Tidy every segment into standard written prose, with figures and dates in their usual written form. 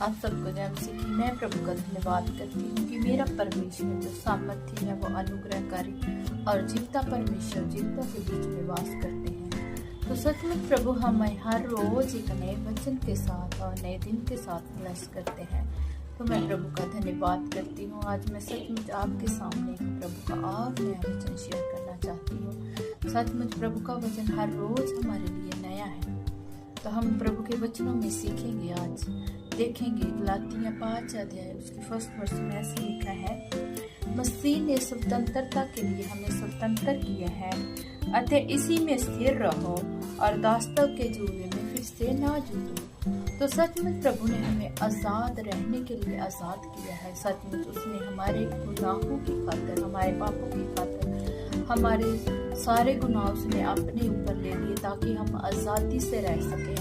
आप सबको जय मसीह की मैं प्रभु का धन्यवाद करती हूँ कि मेरा परमेश्वर जो सामर्थ्य है वो अनुग्रहकारी और जीवता परमेश्वर जीवता के बीच में वास करते हैं। तो सचमुच प्रभु हमें हर रोज एक नए वचन के साथ और नए दिन के साथ ब्लेस करते हैं। तो मैं प्रभु का धन्यवाद करती हूँ। आज मैं सचमुच आपके सामने प्रभु का और नया वचन शेयर करना चाहती हूँ। सचमुच प्रभु का वचन हर रोज हमारे लिए नया है। तो हम प्रभु के वचनों में सीखेंगे। आज देखेंगे गलातियां 5 अध्याय उसकी फर्स्ट वर्स में ऐसे लिखा है, मसीह ने स्वतंत्रता के लिए हमें स्वतंत्र किया है, अतः इसी में स्थिर रहो और दास्तव के जुए में फिर से ना जूटो। तो सचमुच प्रभु ने हमें आजाद रहने के लिए आजाद किया है। सचमुच उसने हमारे गुनाहों की खातिर, हमारे पापों की खातिर, हमारे सारे गुनाह उसने अपने ऊपर ले लिए ताकि हम आजादी से रह सके,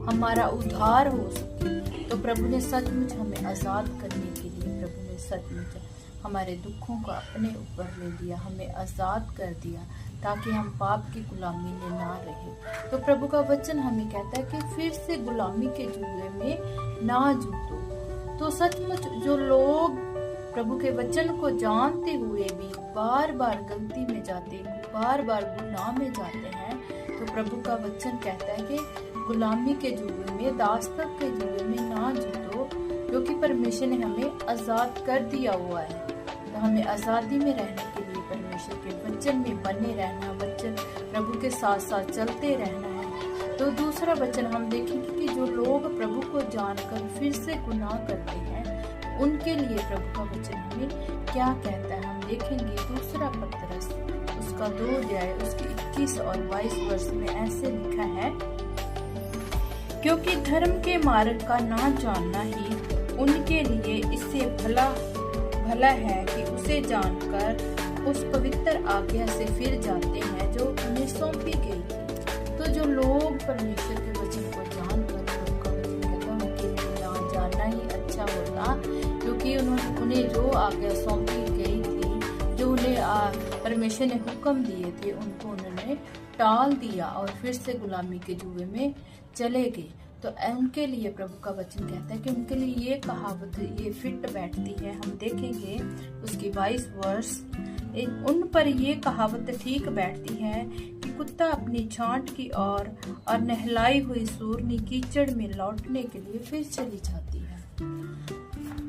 हमारा उद्धार हो सके। तो प्रभु ने सचमुच हमें आजाद करने के लिए प्रभु ने सचमुच हमारे दुखों को अपने ऊपर ले लिया, हमें आजाद कर दिया ताकि हम पाप की गुलामी में ना रहे। तो प्रभु का वचन हमें कहता है कि फिर से गुलामी के जुए में ना जूटो। तो सचमुच जो लोग प्रभु के वचन को जानते हुए भी बार बार गलती में जाते, बार बार गुनाह में जाते हैं, तो प्रभु का वचन कहता है कि गुलामी के जुए में, दास्तव के जुए में ना जूटो, क्योंकि परमेश्वर ने हमें आजाद कर दिया हुआ है। तो हमें आजादी में रहने के लिए परमेश्वर के वचन में बने रहना, वचन प्रभु के साथ साथ चलते रहना है। तो दूसरा वचन हम देखेंगे कि जो लोग प्रभु को जानकर फिर से गुनाह करते हैं, उनके लिए प्रभु का वचन हमें क्या कहता है हम देखेंगे। दूसरा पत्रस उसका 2 अध्याय उसके 21 और 22 वर्ष में ऐसे लिखा है, क्योंकि धर्म के मार्ग का ना जानना ही उनके लिए इससे भला है कि उसे जानकर उस पवित्र आज्ञा से फिर जाते हैं जो उन्हें सौंपी गई थी। तो जो लोग परमेश्वर के वचन को जानकर प्रभु का वचन कहता है उनके लिए जानना ही अच्छा होता, क्योंकि उन्हें जो आज्ञा सौंपी गई थी, जो उन्हें परमेश्वर ने हुक्म दिए थे, उनको उन्होंने टाल दिया और फिर से गुलामी के जुए में चले गए। तो उनके लिए प्रभु का वचन कहता है कि उनके लिए ये कहावत ये फिट बैठती है। हम देखेंगे उसकी 22 वर्ष, उन पर ये कहावत ठीक बैठती है कि कुत्ता अपनी छांट की और नहलाई हुई सूरनी कीचड़ में लौटने के लिए फिर चली जाती है।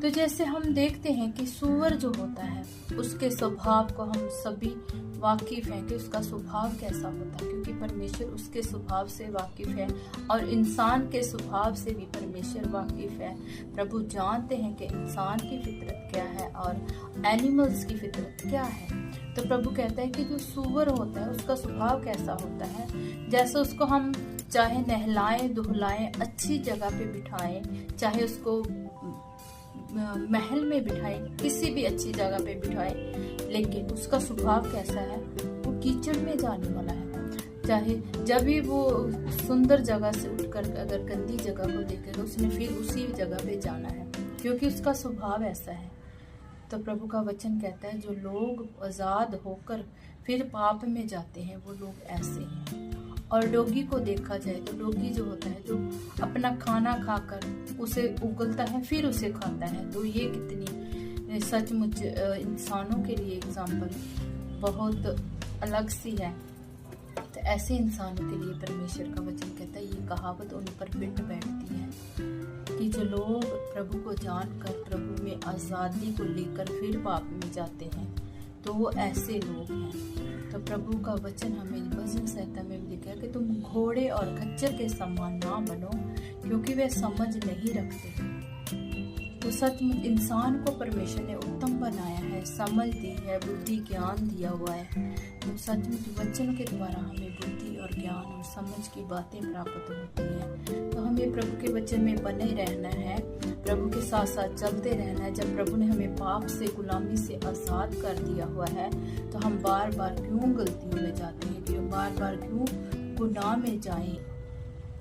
तो जैसे हम देखते हैं कि सूअर जो होता है उसके स्वभाव को हम सभी वाकिफ हैं कि उसका स्वभाव कैसा होता है, क्योंकि परमेश्वर उसके स्वभाव से वाकिफ है और इंसान के स्वभाव से भी परमेश्वर वाकिफ है। प्रभु जानते हैं कि इंसान की फितरत क्या है और एनिमल्स की फितरत क्या है। तो प्रभु कहता है कि जो सूअर होता है उसका स्वभाव कैसा होता है, जैसे उसको हम चाहे नहलाएं धुलाएं, अच्छी जगह पे बिठाएं, चाहे उसको महल में बिठाएं, किसी भी अच्छी जगह पे बिठाएं, लेकिन उसका स्वभाव कैसा है, वो कीचड़ में जाने वाला है। चाहे जब भी वो सुंदर जगह से उठकर अगर गंदी जगह को देखेगा उसने फिर उसी जगह पे जाना है, क्योंकि उसका स्वभाव ऐसा है। तो प्रभु का वचन कहता है जो लोग आजाद होकर फिर पाप में जाते हैं वो लोग ऐसे हैं। और डोगी को देखा जाए तो डोगी जो होता है जो अपना खाना खाकर उसे उगलता है फिर उसे खाता है। तो ये कितनी सचमुच इंसानों के लिए एग्जाम्पल बहुत अलग सी है। तो ऐसे इंसानों के लिए परमेश्वर का वचन कहता है ये कहावत उन पर फिट बैठती है कि जो लोग प्रभु को जानकर प्रभु में आज़ादी को लेकर फिर पाप में जाते हैं तो वो ऐसे लोग हैं। तो प्रभु का वचन हमें भजन संहिता में भी लिखा है कि तुम घोड़े और खच्चर के समान ना बनो, क्योंकि वे समझ नहीं रखते। तो सचमुच इंसान को परमेश्वर ने उत्तम बनाया है, समझ दी है, बुद्धि ज्ञान दिया हुआ है। तो सचमुच वचन के द्वारा हमें बुद्धि और ज्ञान और समझ की बातें प्राप्त होती हैं। तो हमें प्रभु के वचन में बने रहना है, प्रभु के साथ साथ चलते रहना है। जब प्रभु ने हमें पाप से गुलामी से आजाद कर दिया हुआ है तो हम बार बार क्यों गलतियों में जाते हैं, क्यों बार बार क्यों गुनाह में जाएं,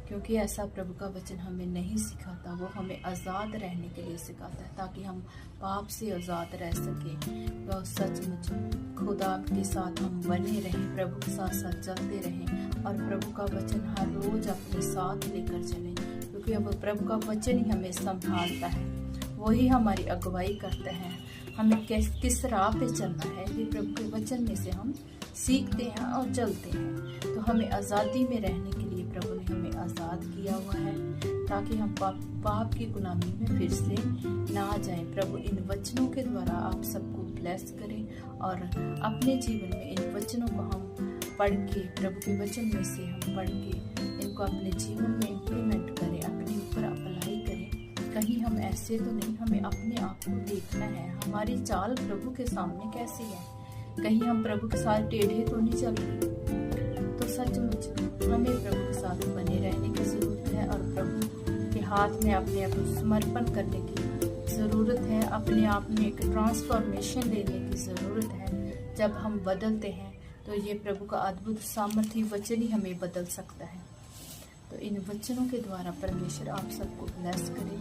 क्योंकि ऐसा प्रभु का वचन हमें नहीं सिखाता। वो हमें आज़ाद रहने के लिए सिखाता है ताकि हम पाप से आज़ाद रह सकें। तो सचमुच खुदा के साथ हम बने रहें, प्रभु के साथ साथ चलते रहें और प्रभु का वचन हर रोज अपने साथ लेकर चलें, क्योंकि क्योंकि अब प्रभु का वचन ही हमें संभालता है, वही हमारी अगुवाई करता है। हमें किस राह पे चलना है ये प्रभु के वचन में से हम सीखते हैं और चलते हैं। तो हमें आज़ादी में रहने के लिए प्रभु ने हमें आज़ाद किया हुआ है, ताकि हम पाप की गुलामी में फिर से ना जाएं। प्रभु इन वचनों के द्वारा आप सबको ब्लेस करें और अपने जीवन में इन वचनों को हम पढ़ के, प्रभु के वचन में से हम पढ़ के इनको अपने जीवन में इम्प्लीमेंट करें, अपने ऊपर अप्लाई करें। कहीं हम ऐसे तो नहीं, हमें अपने आप को देखना है, हमारी चाल प्रभु के सामने कैसी है, कहीं हम प्रभु के साथ टेढ़े तो नहीं चल रहे। तो सचमुच हमें प्रभु के साथ बने रहने की जरूरत है और प्रभु के हाथ में अपने आप को समर्पण करने की ज़रूरत है। अपने आप में एक ट्रांसफॉर्मेशन लेने की ज़रूरत है। जब हम बदलते हैं तो ये प्रभु का अद्भुत सामर्थ्य वचन ही हमें बदल सकता है। तो इन वचनों के द्वारा परमेश्वर आप सबको ब्लेस करे